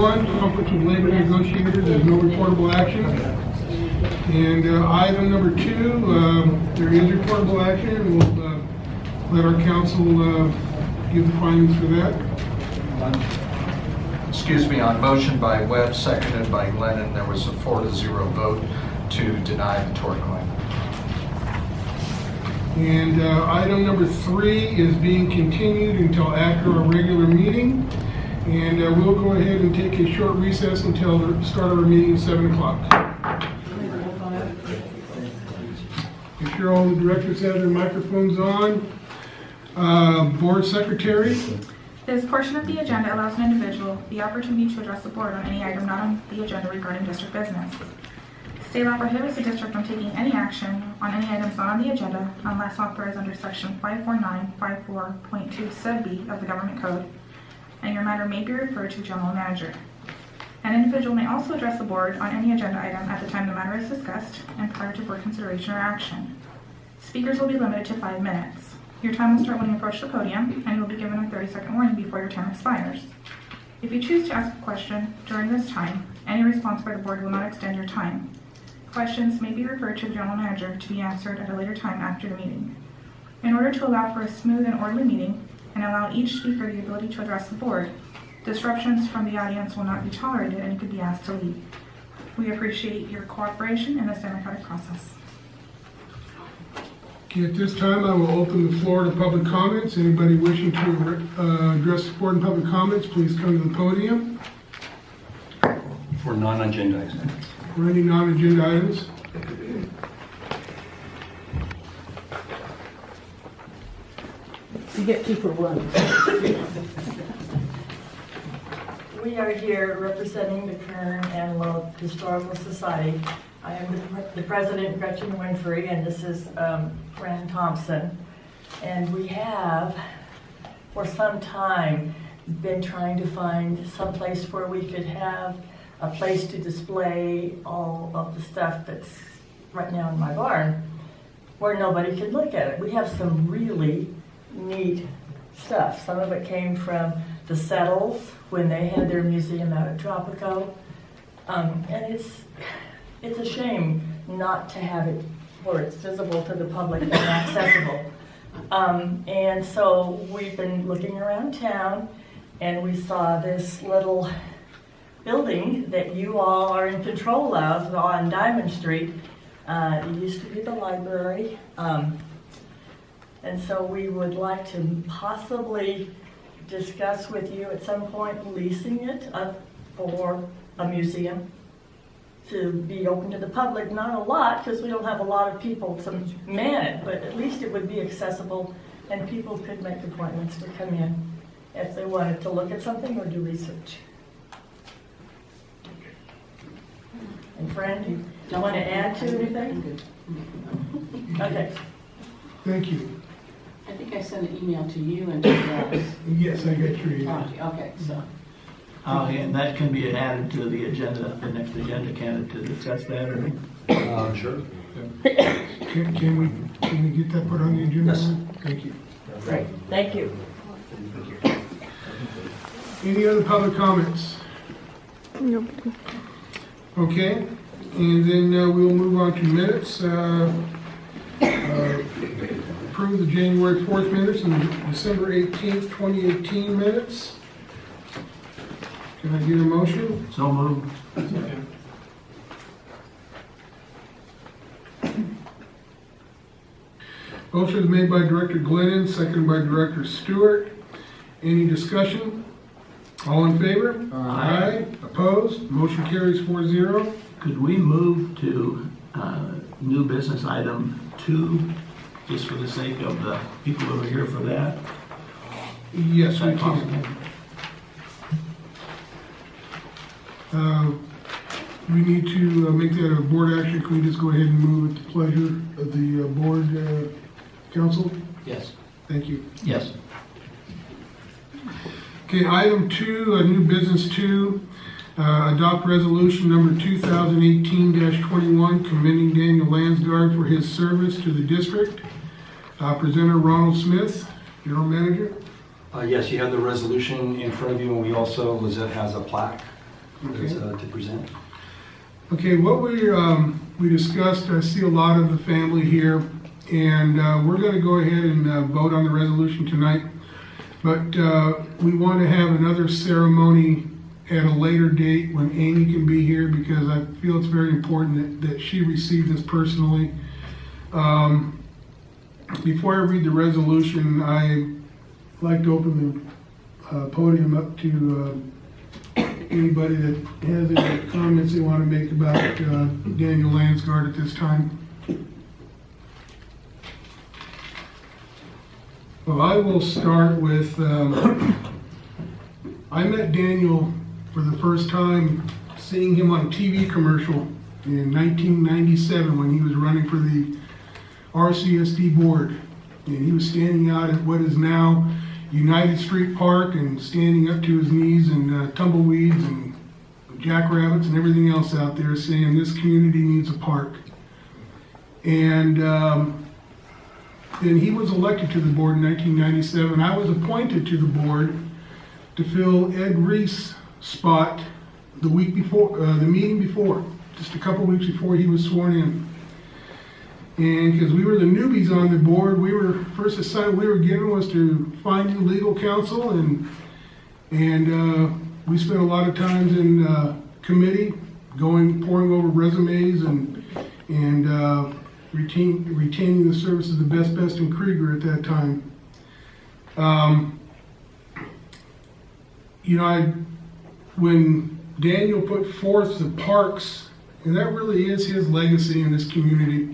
1, conference with labor negotiators, there's no reportable action. And item number 2, there is reportable action. We'll let our council give the findings for that. Excuse me, on motion by Webb, seconded by Glennan, there was a 4-0 vote to deny the tort claim. And item number 3 is being continued until after our regular meeting. And we'll go ahead and take a short recess until the start of our meeting at 7 o'clock. Make sure all the directors have their microphones on. Board Secretary. This portion of the agenda allows an individual the opportunity to address the board on any item not on the agenda regarding district business. State law prohibits the district from taking any action on any items not on the agenda unless authorized under section 54954.2 sub B of the government code, and your matter may be referred to general manager. An individual may also address the board on any agenda item at the time the matter is discussed and prior to board consideration or action. Speakers will be limited to 5 minutes. Your time will start when you approach the podium, and you will be given a 30-second warning before your time expires. If you choose to ask a question during this time, any response by the board will not extend your time. Questions may be referred to the general manager to be answered at a later time after the meeting. In order to allow for a smooth and orderly meeting and allow each speaker the ability to address the board, disruptions from the audience will not be tolerated and you could be asked to leave. We appreciate your cooperation in this democratic process. Okay, at this time, I will open the floor to public comments. Anybody wishing to address the board in public comments, please come to the podium. For non-agenda items. For any non-agenda items. You get 2 for 1. We are here representing the Kern Antelope Historical Society. I am the president, Gretchen Winfrey, and this is Fran Thompson. And we have, for some time, been trying to find some place where we could have a place to display all of the stuff that's right now in my barn, where nobody can look at it. We have some really neat stuff. Some of it came from the Settles when they had their museum out at Tropico. And it's a shame not to have it where it's visible to the public and accessible. And so we've been looking around town, and we saw this little building that you all are in control of on Diamond Street. It used to be the library. And so we would like to possibly discuss with you at some point leasing it for a museum to be open to the public. Not a lot, because we don't have a lot of people to man it, but at least it would be accessible and people could make appointments to come in if they wanted to look at something or do research. And Fran, do you want to add to anything? Okay. Thank you. I think I sent an email to you and to Ross. Yes, I got your email. Okay, so. And that can be added to the agenda, the next agenda, can it, to discuss that, or? Sure. Can we get that put on the agenda? Yes. Thank you. Great. Thank you. Any other public comments? No. Okay, and then we'll move on to minutes. Approve the January 4th minutes and December 18th, 2018 minutes. Can I get a motion? So moved. Motion is made by Director Glennan, seconded by Director Stewart. Any discussion? All in favor? Aye. Opposed? Motion carries 4-0. Could we move to new business item 2, just for the sake of the people who are here for that? Yes, we Is that possible? can. We need to make that a board action. Can we just go ahead and move at the pleasure of the board council? Yes. Thank you. Yes. Okay, item 2, new business 2, adopt resolution number 2018-21 commending Daniel Landsgaard for his service to the district. Presenter Ronald Smith, General Manager. Yes, you have the resolution in front of you, and we also, Lizette has a plaque Okay. To present. Okay, what we discussed, I see a lot of the family here, and we're going to go ahead and vote on the resolution tonight. But we want to have another ceremony at a later date when Amy can be here, because I feel it's very important that she receive this personally. Before I read the resolution, I'd like to open the podium up to anybody that has any comments they want to make about Daniel Landsgaard at this time. Well, I will start with, I met Daniel for the first time seeing him on a TV commercial in 1997 when he was running for the RCSD board. And he was standing out at what is now United Street Park and standing up to his knees in tumbleweeds and jackrabbits and everything else out there, saying this community needs a park. And then he was elected to the board in 1997. I was appointed to the board to fill Ed Rees' spot the week before, the meeting before, just a couple weeks before he was sworn in. And because we were the newbies on the board, we were first assignment we were given was to find new legal counsel, and we spent a lot of times in committee, poring over resumes and retaining the services of Best and Krieger at that time. When Daniel put forth the parks, and that really is his legacy in this community.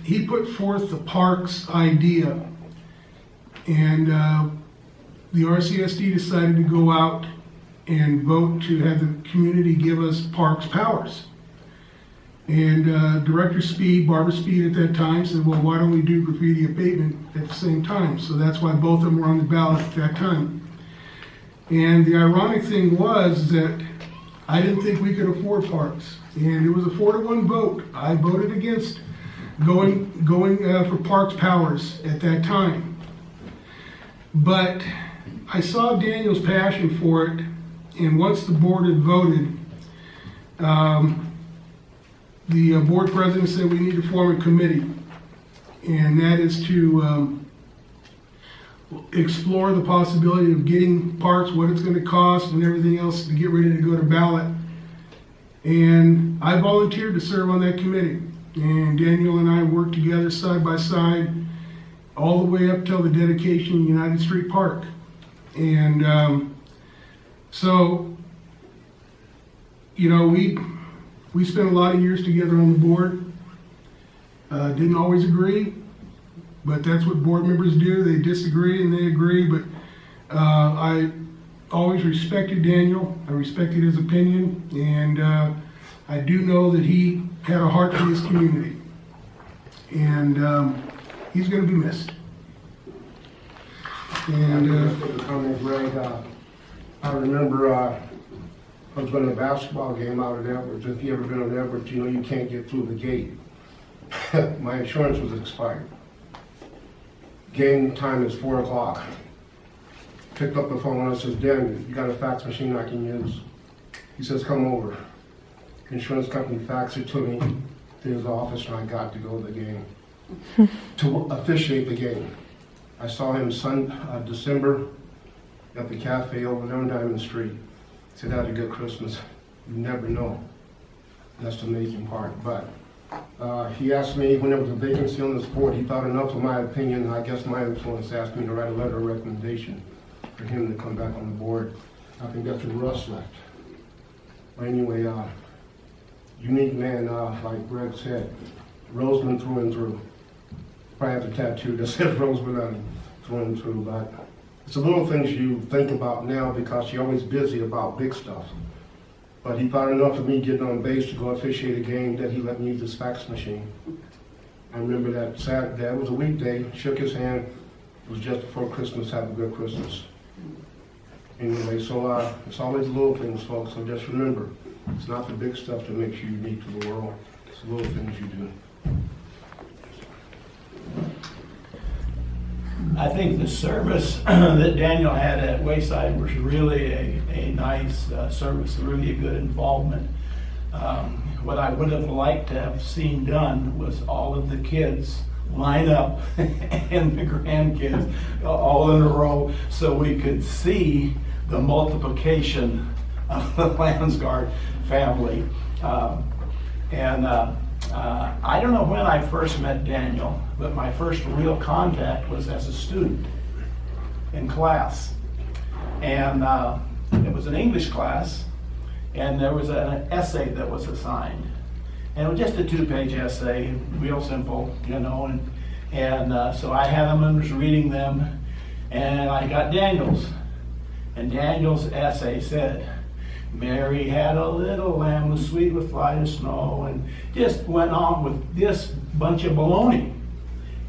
He put forth the parks idea, and the RCSD decided to go out and vote to have the community give us parks powers. And Director Speed, Barbara Speed at that time, said, well, why don't we do graffiti abatement at the same time? So that's why both of them were on the ballot at that time. And the ironic thing was that I didn't think we could afford parks. And it was a 4-to-1 vote. I voted against going for parks powers at that time. But I saw Daniel's passion for it, and once the board had voted, the board president said we need to form a committee, and that is to explore the possibility of getting parks, what it's going to cost, and everything else to get ready to go to ballot. And I volunteered to serve on that committee. And Daniel and I worked together side by side all the way up till the dedication of United Street Park. And so, we spent a lot of years together on the board. Didn't always agree, but that's what board members do. They disagree and they agree, but I always respected Daniel. I respected his opinion, and I do know that he had a heart for his community, and he's going to be missed. And I remember I was going to a basketball game out at Edwards. If you ever been on Edwards, you can't get through the gate. My insurance was expired. Game time is 4 o'clock. Picked up the phone and I says, Daniel, you got a fax machine I can use? He says, come over. Insurance company faxed it to me to his office, and I got to go to the game, to officiate the game. I saw him December at the cafe over on Diamond Street. He said, had a good Christmas. You never know. That's the amazing part. But he asked me when there was a vacancy on this board, he thought enough of my opinion, and I guess my influence asked me to write a letter of recommendation for him to come back on the board. I think that's when Russ left. But anyway, unique man, like Greg said, Rosamond through and through. Probably have a tattoo that says Rosamond on him through and through, but it's the little things you think about now because you're always busy about big stuff. But he thought enough of me getting on base to go officiate a game that he let me use his fax machine. I remember that Saturday, it was a weekday, shook his hand. It was just before Christmas, have a good Christmas. Anyway, so it's always the little things, folks, so just remember, it's not the big stuff that makes you unique to the world. It's the little things you do. I think the service that Daniel had at Wayside was really a nice service, really a good involvement. What I would have liked to have seen done was all of the kids line up and the grandkids all in a row so we could see the multiplication of the Landsgaard family. I don't know when I first met Daniel, but my first real contact was as a student in class. And it was an English class, and there was an essay that was assigned. And it was just a 2-page essay, real simple, you know, and so I had them and was reading them, and I got Daniel's. And Daniel's essay said, Mary had a little lamb, was sweet with light as snow, and just went on with this bunch of baloney.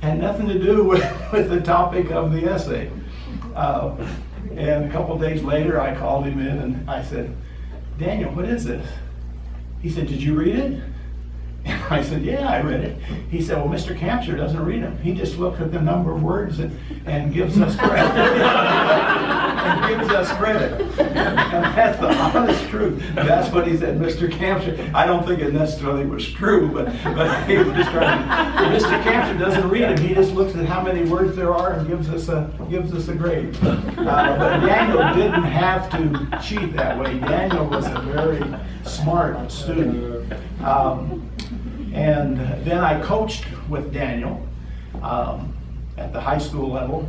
Had nothing to do with the topic of the essay. And a couple days later, I called him in and I said, Daniel, what is this? He said, did you read it? And I said, yeah, I read it. He said, well, Mr. Campster doesn't read them. He just looks at the number of words and gives us credit. And gives us credit. And that's the honest truth. That's what he said, Mr. Campster. I don't think it necessarily was true, but he was trying to. Mr. Campster doesn't read them. He just looks at how many words there are and gives us a grade. But Daniel didn't have to cheat that way. Daniel was a very smart student. And then I coached with Daniel at the high school level.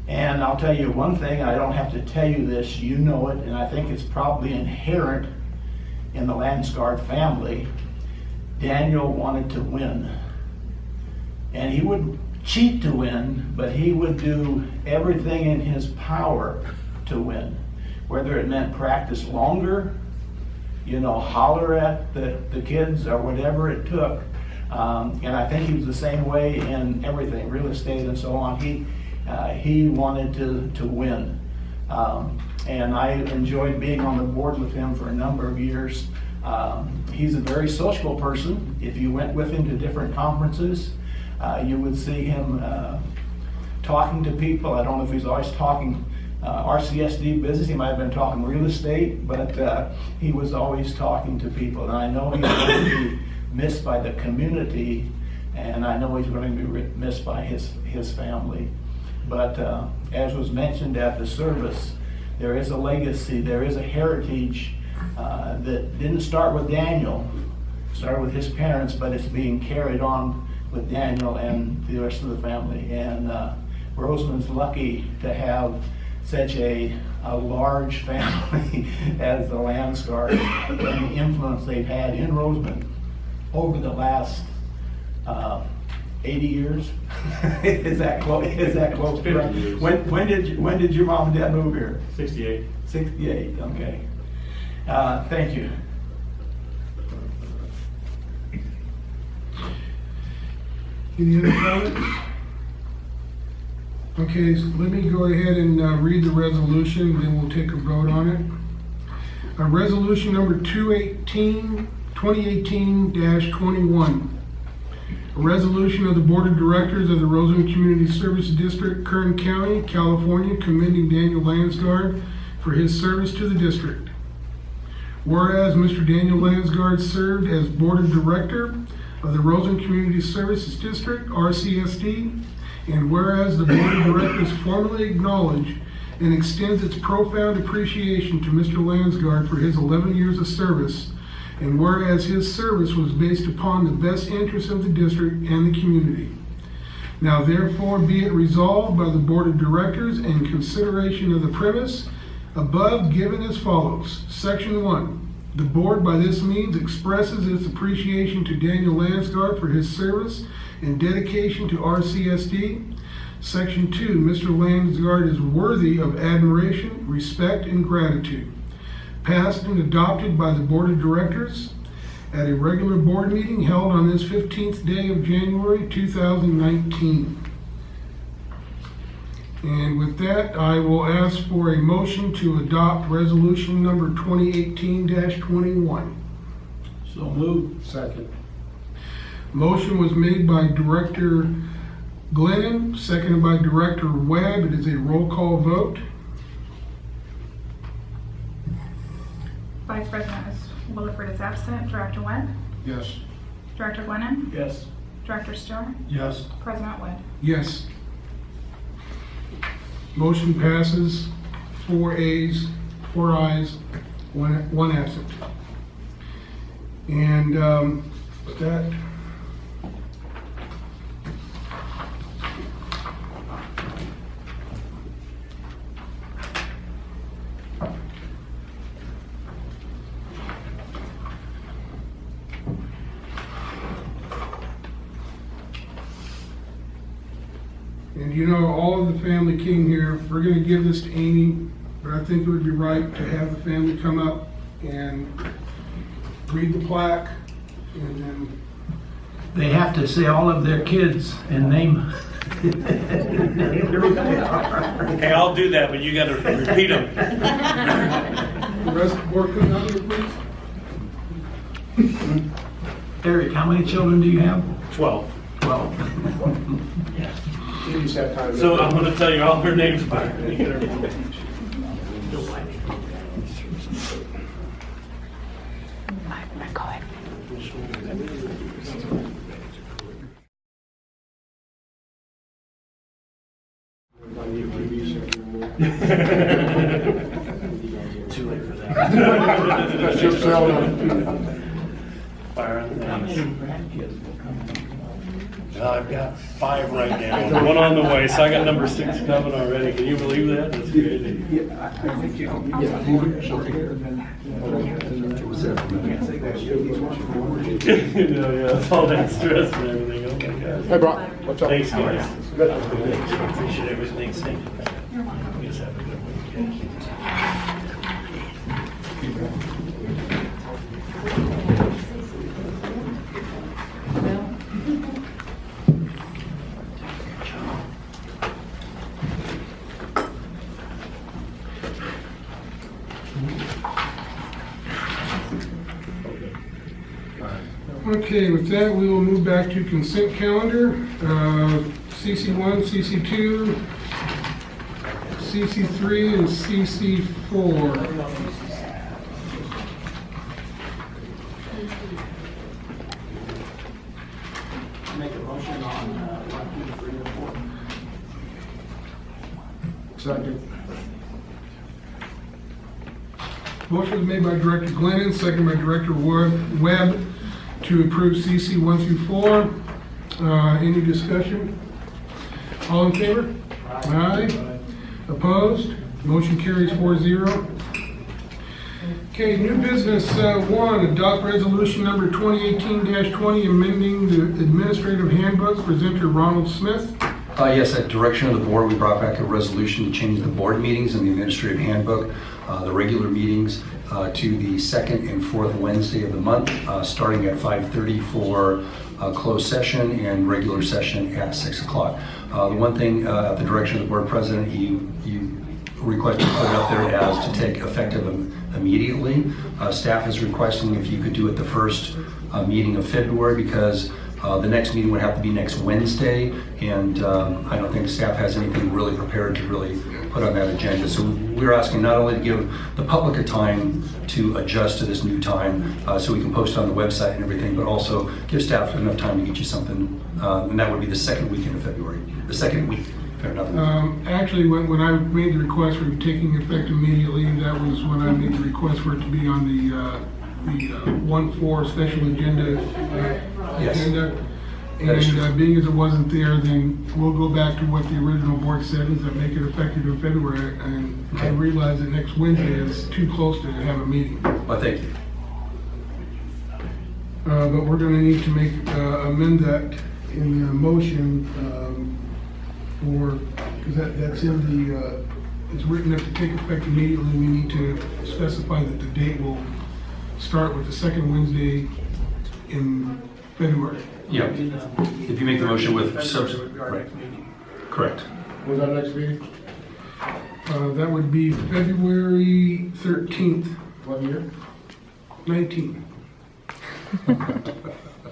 And I'll tell you one thing, I don't have to tell you this, you know it, and I think it's probably inherent in the Landsgaard family. Daniel wanted to win. And he would cheat to win, but he would do everything in his power to win. Whether it meant practice longer, you know, holler at the kids or whatever it took. And I think he was the same way in everything, real estate and so on. He wanted to win. And I enjoyed being on the board with him for a number of years. He's a very sociable person. If you went with him to different conferences, you would see him talking to people. I don't know if he's always talking RCSD business. He might have been talking real estate, but he was always talking to people. And I know he's going to be missed by the community, and I know he's going to be missed by his family. But as was mentioned at the service, there is a legacy, there is a heritage that didn't start with Daniel, started with his parents, but it's being carried on with Daniel and the rest of the family. And Rosamond's lucky to have such a large family as the Landsgaard and the influence they've had in Rosamond over the last 80 years. Is that close? Is that close? 50 years. When did your mom and dad move here? 68. 68. Okay. Thank you. Any other comments? Okay, so let me go ahead and read the resolution, then we'll take a vote on it. Resolution number 2018-21. A resolution of the Board of Directors of the Rosamond Community Services District, Kern County, California, commending Daniel Landsgaard for his service to the district. Whereas Mr. Daniel Landsgaard served as Board of Director of the Rosamond Community Services District, RCSD, and whereas the Board of Directors formally acknowledge and extends its profound appreciation to Mr. Landsgaard for his 11 years of service, and whereas his service was based upon the best interests of the district and the community. Now therefore be it resolved by the Board of Directors in consideration of the premise above given as follows. Section 1. The Board by this means expresses its appreciation to Daniel Landsgaard for his service and dedication to RCSD. Section 2. Mr. Landsgaard is worthy of admiration, respect, and gratitude. Passed and adopted by the Board of Directors at a regular board meeting held on this 15th day of January 2019. And with that, I will ask for a motion to adopt resolution number 2018-21. So moved. Second. Motion was made by Director Glennan, seconded by Director Webb. It is a roll call vote. Vice President Williford is absent. Director Webb? Yes. Director Glennan? Yes. Director Stewart? Yes. President Wood? Yes. Motion passes, 4 ayes, 4 ayes, one absent. And with that, and you know, all of the family came here. We're going to give this to Amy, but I think it would be right to have the family come up and read the plaque, and then They have to say all of their kids and name. Hey, I'll do that, but you gotta repeat them. the rest of the board come out here, please. Eric, how many children do you have? 12. 12. You just have time. So I'm gonna tell you all their names back. Too late for that. That's your cell. Fire on the I've got 5 right now. One on the way, so I got number 6 coming already. Can you believe that? That's crazy. Yeah, it's all that stress and everything. Oh my gosh. Hey, Brock, what's up? Thanks, guys. Good. Appreciate everything. Thank you. You guys have a good one. Okay, with that, we will move back to consent calendar. CC1, CC2, CC3, and CC4. Make a motion on 1, 2, 3, and 4. Second. Motion was made by Director Glennan, second by Director Webb to approve CC 1 through 4. Any discussion? All in favor? Aye. Opposed? Motion carries 4-0. Okay, new business 1, adopt resolution number 2018-20, amending the administrative handbook, presenter Ronald Smith. Yes, at direction of the board, we brought back a resolution to change the board meetings in the administrative handbook, the regular meetings to the second and fourth Wednesday of the month, starting at 5:30 for closed session and regular session at 6 o'clock. The one thing at the direction of the board president, you requested to put it up there as to take effective immediately. Staff is requesting if you could do it the first meeting of February, because the next meeting would have to be next Wednesday, and I don't think staff has anything really prepared to really put on that agenda. So we're asking not only to give the public a time to adjust to this new time, so we can post on the website and everything, but also give staff enough time to get you something, and that would be the second weekend of February, the second week. Fair enough. Actually, when I made the request for taking effect immediately, that was when I made the request for it to be on the 1-4 special agenda. Yes. Agenda. That is true. And being as it wasn't there, then we'll go back to what the original board said, is that make it effective in February. And I Okay. realize that next Wednesday is too close to have a meeting. Well, thank you. But we're going to need to amend that in the motion, because that's in the, it's written up to take effect immediately. We need to specify that the date will start with the second Wednesday in February. Yeah. If you make the motion with right. Correct. When's our next meeting? That would be February 13th, What year? 19.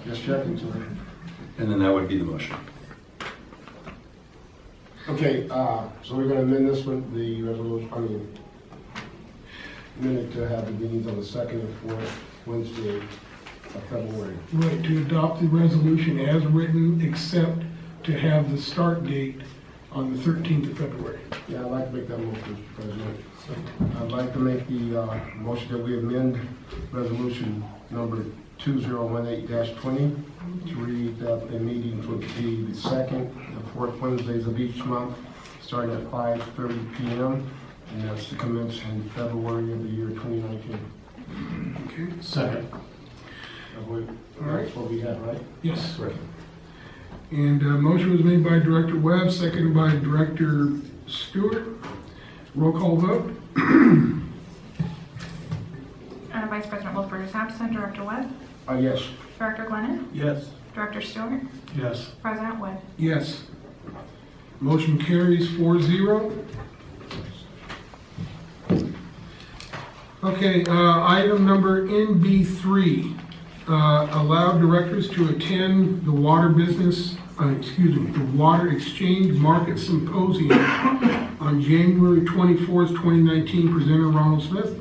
Just checking, sorry. And then that would be the motion. Okay, so we're gonna amend this with the resolution, minute to have the meetings on the second and fourth Wednesday of February. Right, to adopt the resolution as written, except to have the start date on the 13th of February. Yeah, I'd like to make that motion, Mr. President. I'd like to make the motion that we amend resolution number 2018-20 to read that the meetings would be the second and fourth Wednesdays of each month, starting at 5:30 p.m. And that's to commence in February of the year 2019. Okay? Second. That's what we had, right? Yes. Correct. And motion was made by Director Webb, seconded by Director Stewart. Roll call vote. Vice President Williford is absent. Director Webb? Yes. Director Glennan? Yes. Director Stewart? Yes. President Wood? Yes. Motion carries 4-0. Okay, item number NB3. Allow directors to attend the water exchange market symposium on January 24th, 2019, presenter Ronald Smith.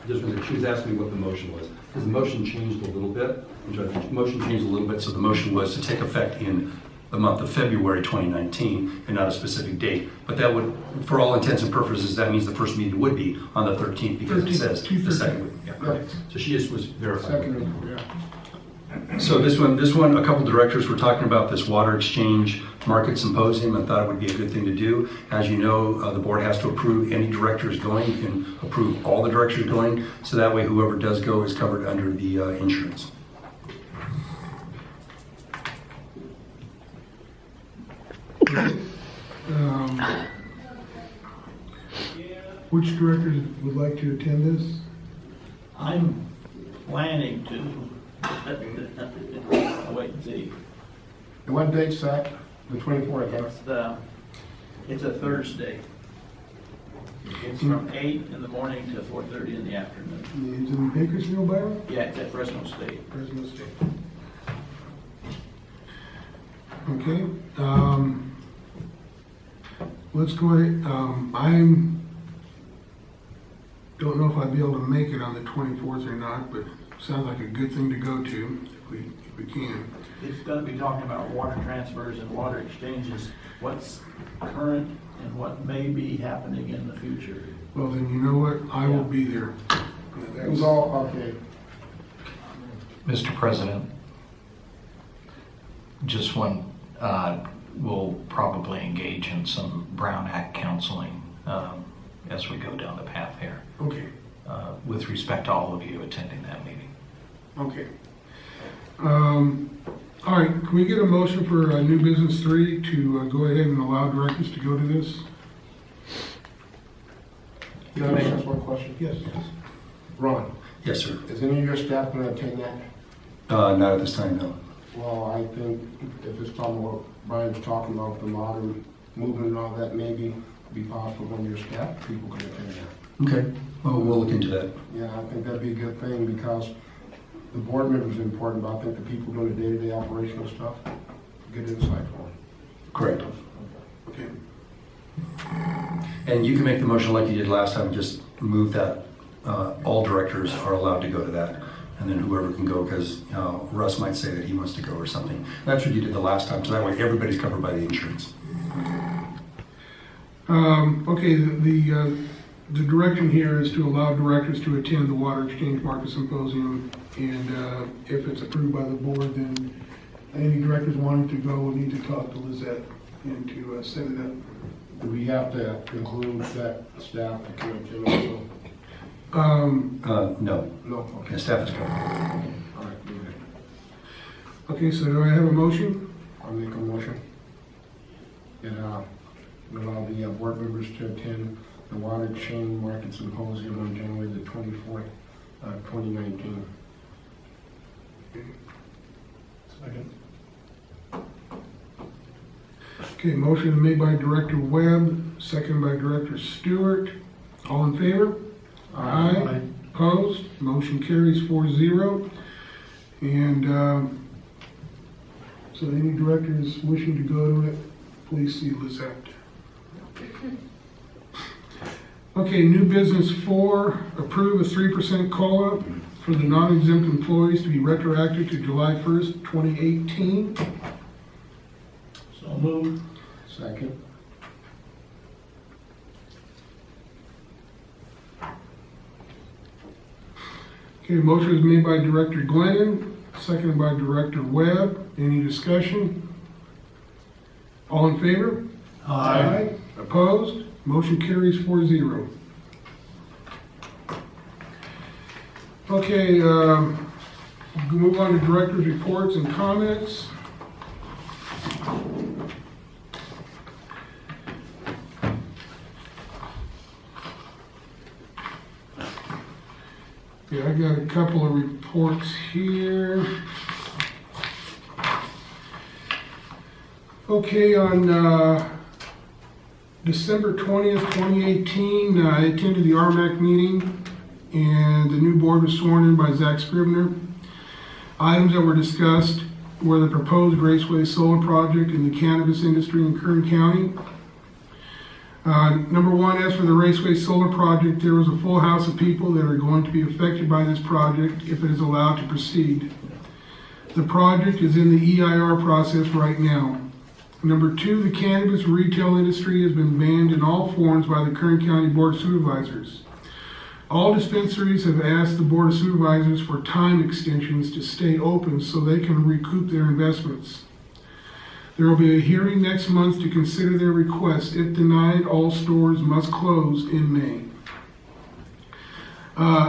She was asking me what the motion was, because the motion changed a little bit. The motion changed a little bit, so the motion was to take effect in the month of February 2019 and not a specific date. But that would, for all intents and purposes, that means the first meeting would be on the 13th because it says the second. Yeah, correct. So she just was verifying. Second, yeah. So this one, a couple directors were talking about this water exchange market symposium and thought it would be a good thing to do. As you know, the board has to approve any directors going. You can approve all the directors going, so that way whoever does go is covered under the insurance. Which directors would like to attend this? I'm planning to. I'll wait and see. And what date's that? The 24th, huh? It's a Thursday. It's from 8 in the morning to 4:30 in the afternoon. Is it in Bakersfield, Byron? Yeah, it's at Fresno State. Fresno State. Okay, let's go ahead, don't know if I'd be able to make it on the 24th or not, but sounds like a good thing to go to if we can. It's going to be talking about water transfers and water exchanges, what's current and what may be happening in the future. Well, then you know what, I will be there. It was all, okay. Mr. President, just one, we'll probably engage in some Brown Act counseling as we go down the path here, Okay, with respect to all of you attending that meeting. okay. All right, can we get a motion for new business 3 to go ahead and allow directors to go to this? Can I ask one question? Yes. Ron, Yes, sir. is any of your staff going to attend that? Not at this time, no. Well, I think if it's talking about, Brian's talking about the modern movement and all that, maybe be possible when your staff people can attend that. Okay, well, we'll look into that. Yeah, I think that'd be a good thing because the board members are important, but I think the people doing the day-to-day operational stuff, good insight for them. Correct. Okay. And you can make the motion like you did last time, just move that all directors are allowed to go to that. And then whoever can go, because Russ might say that he wants to go or something. That's what you did the last time, so that way everybody's covered by the insurance. Okay, the direction here is to allow directors to attend the Water Exchange Market Symposium, and if it's approved by the board, then any directors wanting to go will need to talk to Lizette and to set it up. Do we have to include that staff to come attend also? No. No, Okay, okay. staff is covered. All right, good. Okay, so do I have a motion? I'll make a motion. And allow the board members to attend the Water Exchange Market Symposium on January the 24th, 2019. Second. Okay, motion made by Director Webb, second by Director Stewart. All in favor? Aye. Opposed? Motion carries 4-0. And so any directors wishing to go to it, please see Lizette. Okay, new business 4, approve a 3% COLA for the non-exempt employees to be retroactive to July 1st, 2018. So moved. Second. Okay, motion is made by Director Glennan, seconded by Director Webb. Any discussion? All in favor? Aye. Opposed? Motion carries 4-0. Okay, we'll move on to director's reports and comments. Yeah, I got a couple of reports here. Okay, on December 20th, 2018, I attended the RMAC meeting, and the new board was sworn in by Zach Scribner. Items that were discussed were the proposed Graceway Solar Project in the cannabis industry in Kern County. Number 1, as for the Raceway Solar Project, there was a full house of people that are going to be affected by this project if it is allowed to proceed. The project is in the EIR process right now. Number 2, the cannabis retail industry has been banned in all forms by the Kern County Board of Supervisors. All dispensaries have asked the Board of Supervisors for time extensions to stay open so they can recoup their investments. There will be a hearing next month to consider their request. If denied, all stores must close in May.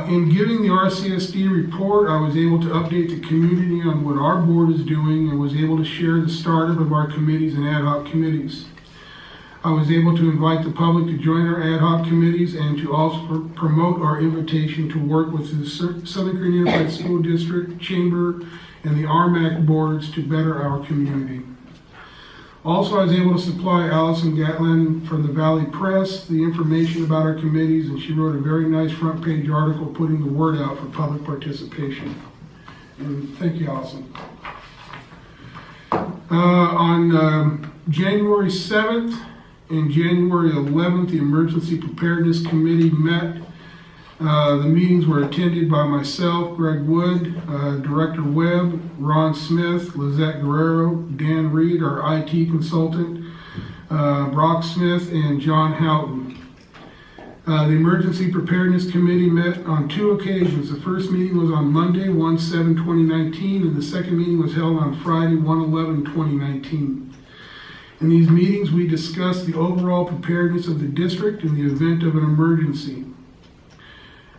In giving the RCSD report, I was able to update the community on what our board is doing and was able to share the startup of our committees and ad hoc committees. I was able to invite the public to join our ad hoc committees and to also promote our invitation to work with the Southern Kern Unified School District, Chamber, and the RMAC boards to better our community. Also, I was able to supply Allison Gatlin from the Valley Press the information about our committees, and she wrote a very nice front page article putting the word out for public participation. And thank you, Allison. On January 7th and January 11th, the Emergency Preparedness Committee met. The meetings were attended by myself, Greg Wood, Director Webb, Ron Smith, Lizette Guerrero, Dan Reed, our IT consultant, Brock Smith, and John Houghton. The Emergency Preparedness Committee met on 2 occasions. The first meeting was on Monday, 1/7/2019, and the second meeting was held on Friday, 1/11/2019. In these meetings, we discussed the overall preparedness of the district in the event of an emergency.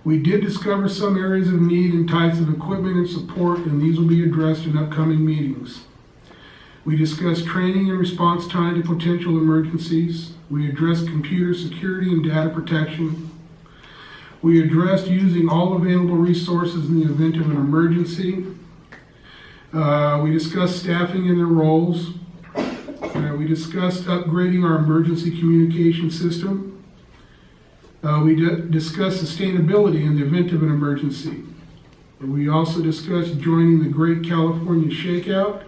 We did discover some areas of need and types of equipment and support, and these will be addressed in upcoming meetings. We discussed training and response time to potential emergencies. We addressed computer security and data protection. We addressed using all available resources in the event of an emergency. We discussed staffing and their roles. We discussed upgrading our emergency communication system. We discussed sustainability in the event of an emergency. We also discussed joining the Great California Shakeout.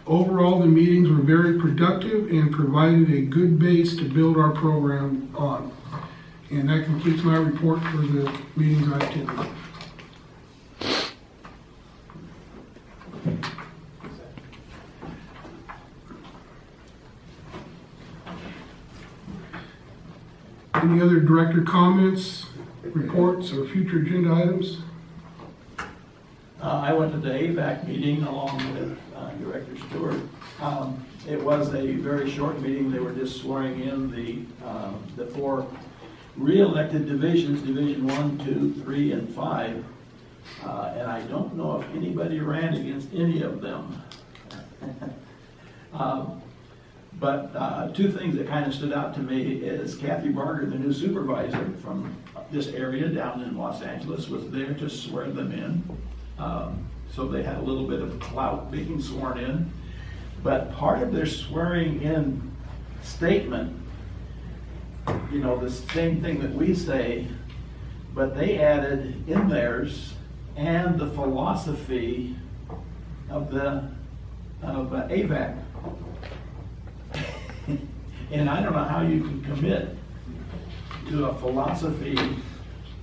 Overall, the meetings were very productive and provided a good base to build our program on. And that completes my report for the meetings I attended. Any other director comments, reports, or future agenda items? I went to the AVAC meeting along with Director Stewart. It was a very short meeting. They were just swearing in the 4 re-elected divisions, Division 1, 2, 3, and 5. And I don't know if anybody ran against any of them. But 2 things that kind of stood out to me is Kathy Barger, the new supervisor from this area down in Los Angeles, was there to swear them in. So they had a little bit of clout being sworn in. But part of their swearing in statement, you know, the same thing that we say, but they added in theirs and the philosophy of AVAC. And I don't know how you can commit to a philosophy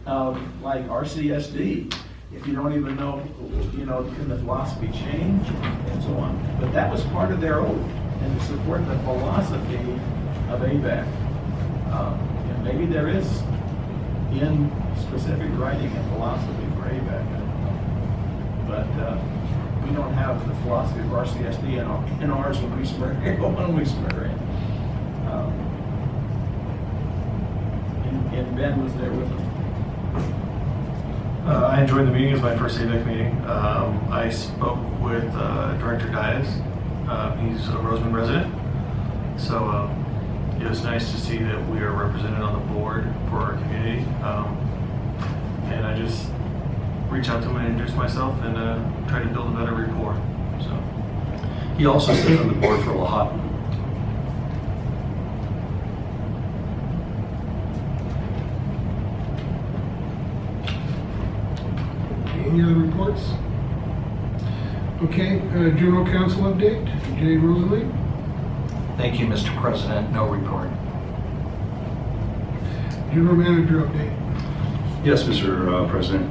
of like RCSD. If you don't even know, can the philosophy change and so on. But that was part of their oath, and to support the philosophy of ABAC. And maybe there is in specific writing and philosophy for ABAC, I don't know. But we don't have the philosophy of RCSD in ours when we swear in. And Ben was there with them. I enjoyed the meeting. It was my first ABAC meeting. I spoke with Director Diaz. He's a Rosamond resident. So it was nice to see that we are represented on the board for our community. And I just reached out to him and introduced myself and tried to build a better rapport. So He also sits on the board for Lahot. Any other reports? Okay, general council update, Jay Rosalie. Thank you, Mr. President. No report. General manager update. Yes, Mr. President.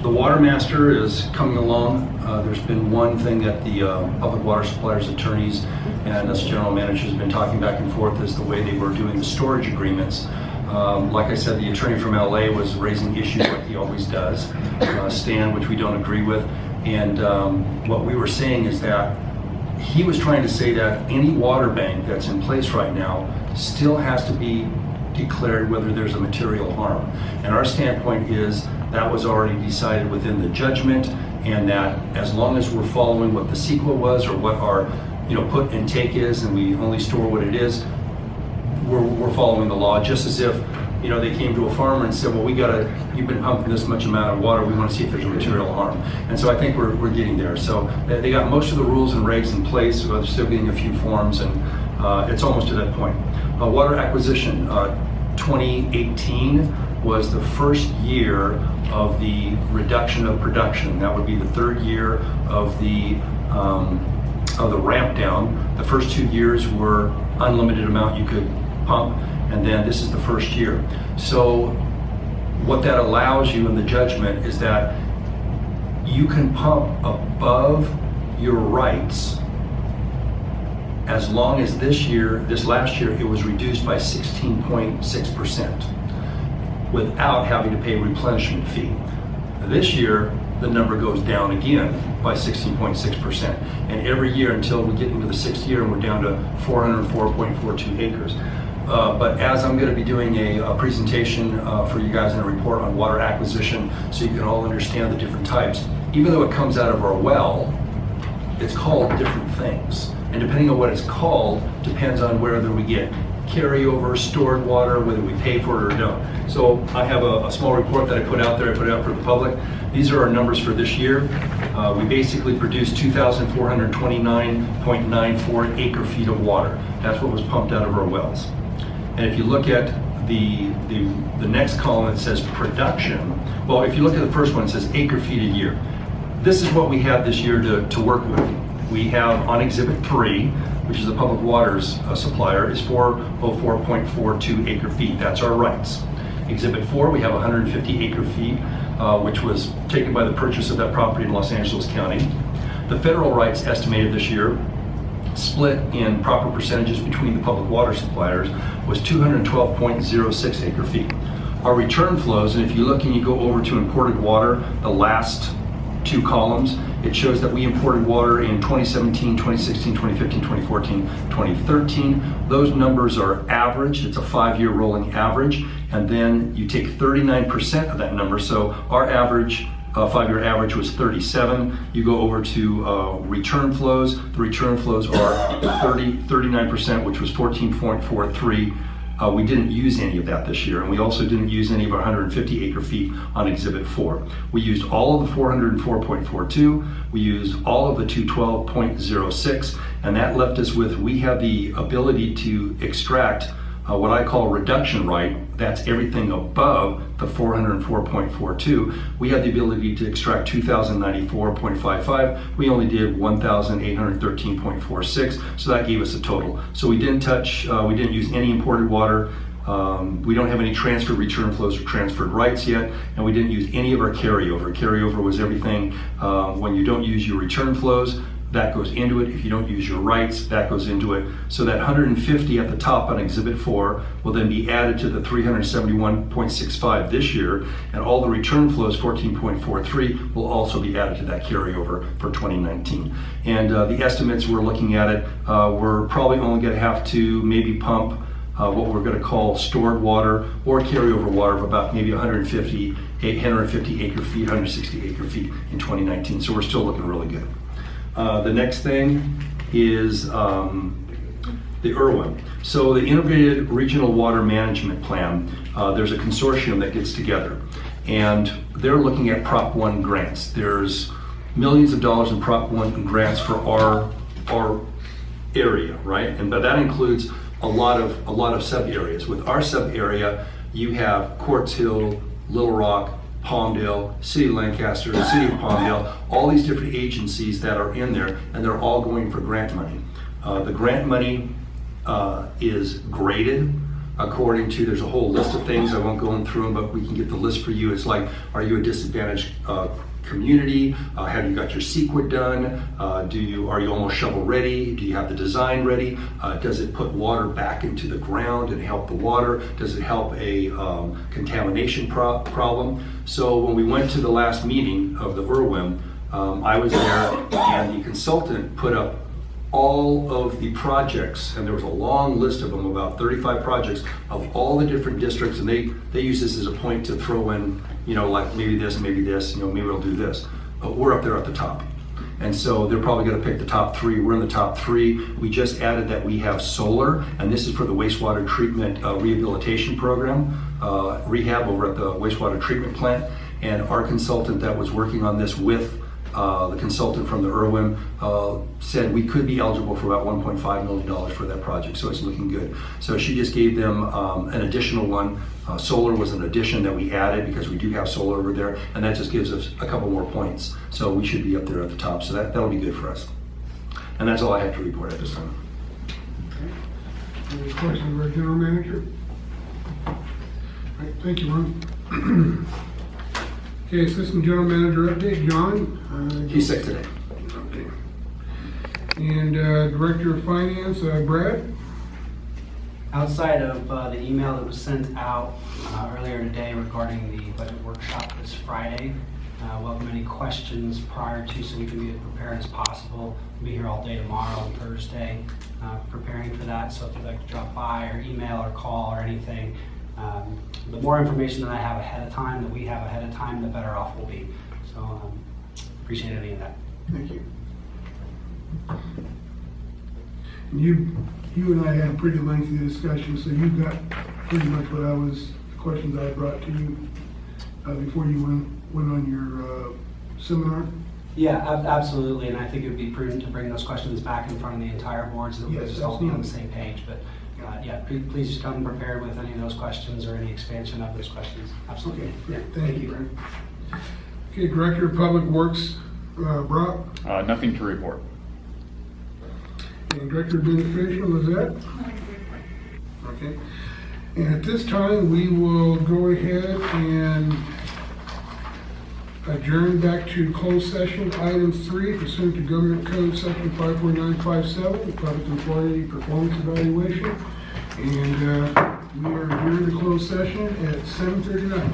The water master is coming along. There's been one thing that the public water suppliers attorneys and us general managers have been talking back and forth is the way they were doing the storage agreements. Like I said, the attorney from LA was raising issues like he always does, Stan, which we don't agree with. And what we were saying is that he was trying to say that any water bank that's in place right now still has to be declared whether there's a material harm. And our standpoint is that was already decided within the judgment, and that as long as we're following what the CEQA was or what our put and take is, and we only store what it is, we're following the law. Just as if they came to a farmer and said, well, you've been pumping this much amount of water, we want to see if there's a material harm. And so I think we're getting there. So they got most of the rules and regs in place, but they're still getting a few forms, and it's almost to that point. Water acquisition, 2018 was the first year of the reduction of production. That would be the third year of the ramp down. The first 2 years were unlimited amount you could pump, and then this is the first year. So what that allows you in the judgment is that you can pump above your rights as long as this last year, it was reduced by 16.6% without having to pay a replenishment fee. This year, the number goes down again by 16.6%. And every year until we get into the 6th year, we're down to 404.42 acres. But as I'm going to be doing a presentation for you guys in a report on water acquisition, so you can all understand the different types, even though it comes out of our well, it's called different things. And depending on what it's called, depends on whether we get carryover, stored water, whether we pay for it or don't. So I have a small report that I put out there, I put it out for the public. These are our numbers for this year. We basically produced 2,429.94 acre feet of water. That's what was pumped out of our wells. And if you look at the next column, it says production. Well, if you look at the first one, it says acre feet a year. This is what we had this year to work with. We have on Exhibit 3, which is the public waters supplier, is 404.42 acre feet. That's our rights. Exhibit 4, we have 150 acre feet, which was taken by the purchase of that property in Los Angeles County. The federal rights estimated this year, split in proper percentages between the public water suppliers, was 212.06 acre feet. Our return flows, and if you look and you go over to imported water, the last 2 columns, it shows that we imported water in 2017, 2016, 2015, 2014, 2013. Those numbers are average. It's a 5-year rolling average. And then you take 39% of that number. So our average, 5-year average was 37. You go over to return flows. The return flows are 39%, which was 14.43. We didn't use any of that this year, and we also didn't use any of our 150 acre feet on Exhibit 4. We used all of the 404.42, we used all of the 212.06, and that left us with, we have the ability to extract what I call reduction right. That's everything above the 404.42. We have the ability to extract 2,094.55. We only did 1,813.46, so that gave us a total. So we didn't use any imported water. We don't have any transfer return flows or transferred rights yet, and we didn't use any of our carryover. Carryover was everything when you don't use your return flows, that goes into it. If you don't use your rights, that goes into it. So that 150 at the top on Exhibit 4 will then be added to the 371.65 this year, and all the return flows, 14.43, will also be added to that carryover for 2019. And the estimates we're looking at it, we're probably only going to have to maybe pump what we're going to call stored water or carryover water of about maybe 150 acre feet, 160 acre feet in 2019. So we're still looking really good. The next thing is the IRWIN. So the Integrated Regional Water Management Plan, there's a consortium that gets together, and they're looking at Prop 1 grants. There's millions of dollars in Prop 1 grants for our area, right? And but that includes a lot of sub areas. With our sub area, you have Quartz Hill, Little Rock, Palmdale, City of Lancaster, City of Palmdale, all these different agencies that are in there, and they're all going for grant money. The grant money is graded according to, there's a whole list of things, I won't go through them, but we can get the list for you. It's like, are you a disadvantaged community? Have you got your CEQA done? Are you almost shovel ready? Do you have the design ready? Does it put water back into the ground and help the water? Does it help a contamination problem? So when we went to the last meeting of the IRWIN, I was there, and the consultant put up all of the projects, and there was a long list of them, about 35 projects of all the different districts, and they use this as a point to throw in, like maybe this, maybe we'll do this. But we're up there at the top. And so they're probably gonna pick the top 3. We're in the top 3. We just added that we have solar, and this is for the wastewater treatment rehabilitation program, rehab over at the wastewater treatment plant. And our consultant that was working on this with the consultant from the IRWIN said we could be eligible for about $1.5 million for that project, so it's looking good. So she just gave them an additional one. Solar was an addition that we added because we do have solar over there, and that just gives us a couple more points. So we should be up there at the top, so that'll be good for us. And that's all I have to report at this time. Any questions of our general manager? All right, thank you, Ron. Okay, Assistant General Manager update, John. He's sick today. Okay. And Director of Finance, Brad. Outside of the email that was sent out earlier today regarding the budget workshop this Friday, welcome any questions prior to, so we can be as prepared as possible. We'll be here all day tomorrow and Thursday preparing for that. So if you'd like to drop by or email or call or anything, the more information that I have ahead of time, that we have ahead of time, the better off we'll be. So appreciate any of that. Thank you. You and I had a pretty lengthy discussion, so you got pretty much what the questions I brought to you before you went on your seminar. Yeah, absolutely, and I think it would be prudent to bring those questions back in front of the entire board so that we Yes, can just all be on the absolutely. same page. But yeah, please come prepared with any of those questions or any expansion of those questions. Absolutely. Okay, great. Thank you, Brad. Okay, Director of Public Works, Brock. Nothing to report. And Director of Beneficial, Lizette? Okay. And at this time, we will go ahead and adjourn back to closed session. Item 3, pursuant to Government Code Section 54957, Public Employee Performance Evaluation. And we are adjourned to closed session at 7:39.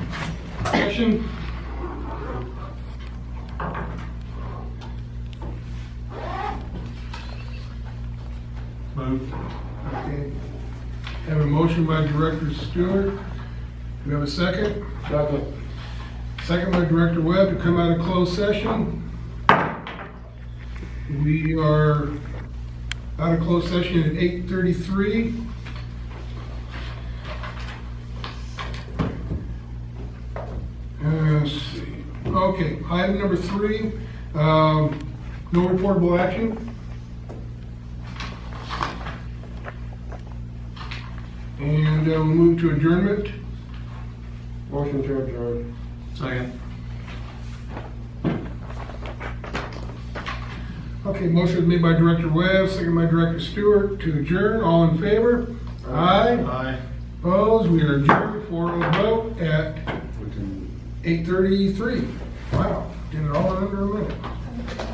Session. Move. Okay. Have a motion by Director Stewart. Do we have a second? Second. Second by Director Webb to come out of closed session. We are out of closed session at 8:33. Let's see. Okay, item number 3, no reportable action. And we'll move to adjournment. Motion to adjourn. Second. Okay, motion made by Director Webb, second by Director Stewart to adjourn. All in favor? Aye. Aye. Opposed? We are adjourned for a vote at 8:33. Wow, did it all in under a minute.